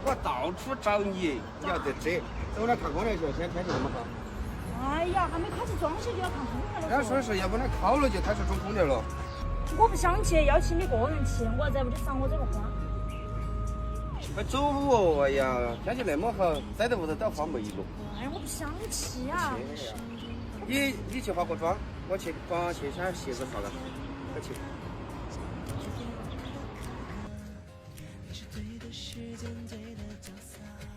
我到处找你，你要得这。走来看空调去，现在天气那么好。哎呀，还没开始装修就要看空调了。人家说是要不然烤了就开始装空调了。我不想去，要请你个人去，我要在屋里赏我这个花。快走哦！哎呀，天气那么好，待在屋头都花没了。哎呀，我不想去啊。你去化个妆，我去帮去先鞋子刷了，快去。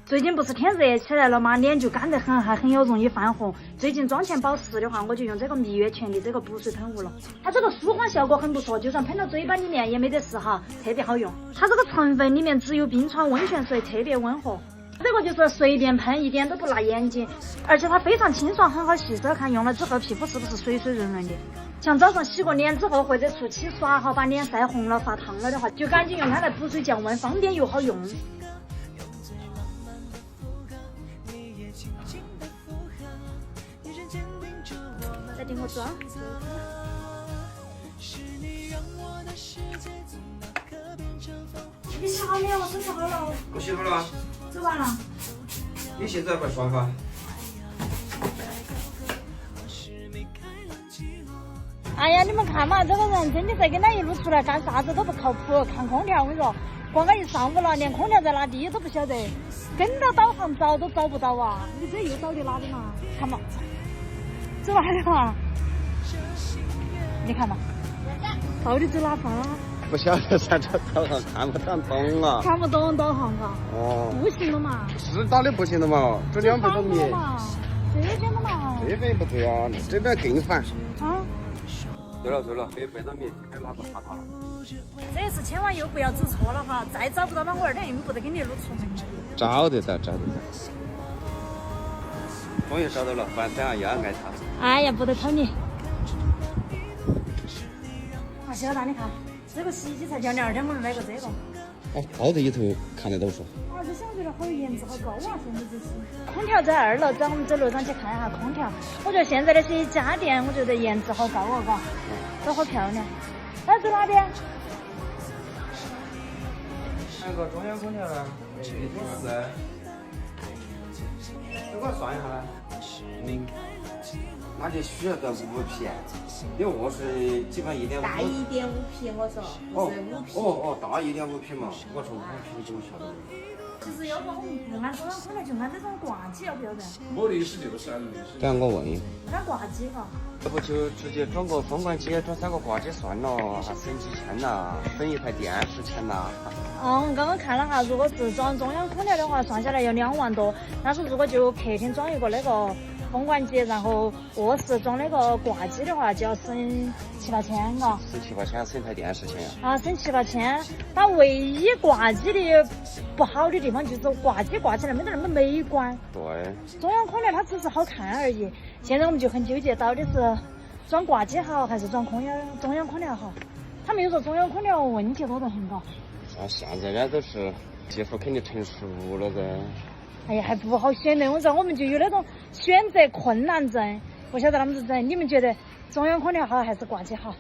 最近不是天热起来了吗？脸就干得很，还很容易泛红。最近妆前保湿的话，我就用这个蜜月全力这个补水喷雾了。它这个舒缓效果很不错，就算喷到嘴巴里面也没得事哈，特别好用。它这个成分里面只有冰川温泉水，特别温和。这个就是随便喷，一点都不辣眼睛，而且它非常清爽，很好吸收。看用了之后皮肤是不是水水润润的？像早上洗过脸之后，或者出去耍好把脸晒红了、发烫了的话，就赶紧用它来补水降温，方便又好用。再顶个妆。你洗好没有？我手洗好了。我洗好了。走完了。你现在快刷吧。哎呀，你们看嘛，这个人真的在跟他一路出来干啥子都不靠谱。看空调，我跟你说，逛了一上午了，连空调在哪地都不晓得，跟着导航找都找不到啊！你这又找的哪里嘛？看嘛，走完了嘛？你看嘛，到底走哪方啊？不晓得噻，这导航看不懂啊。看不懂导航嘎。哦。不行了嘛。是打的不行了嘛？这200多米。这边的嘛。这边不对啊，这边更烦。啊。对了，200多米，还有哪个怕他了？这次千万又不要走错了哈，再找不到了，我2天又不得跟你一路出门了。找得到。终于找到了，不然等下又要挨他。哎呀，不得讨你。啊，小大，你看这个洗衣机才叫你2天，我们买个这个。哦，高头里头看得到说。啊，这想觉得好颜值好高啊！现在这是。空调在2楼，咱们走楼上去看一下空调。我觉得现在那些家电，我觉得颜值好高哦，嘎，都好漂亮。那走哪边？看个中央空调呢，1.4。给我算一下呢。那就需要个5匹，因为卧室基本1.5。大1.5匹，我说不是5匹。哦，大1.5匹嘛，我说5匹就晓得了。其实要不我们不安中央空调，就安这种挂机，要不要得？我的意思就是啊，等下我问一下。安挂机嘎。要不就直接装个风管机，装3个挂机算了，还省几千呐，省一台电视钱呐。刚刚看了哈，如果是装中央空调的话，算下来要2万多。但是如果就客厅装一个那个风管机，然后卧室装那个挂机的话，就要省7、8千嘎。省7、8千，省台电视钱呀。啊，省7、8千。但唯一挂机的不好的地方就是挂机挂起来没得那么美观。对。中央空调它只是好看而已。现在我们就很纠结，到底是装挂机好还是装中央空调好？他们有说中央空调问题多得很嘎。啊，现在人家都是技术肯定成熟了噻。哎呀，还不好选呢，我说我们就有那种选择困难症，不晓得啷么子整。你们觉得中央空调好还是挂机好？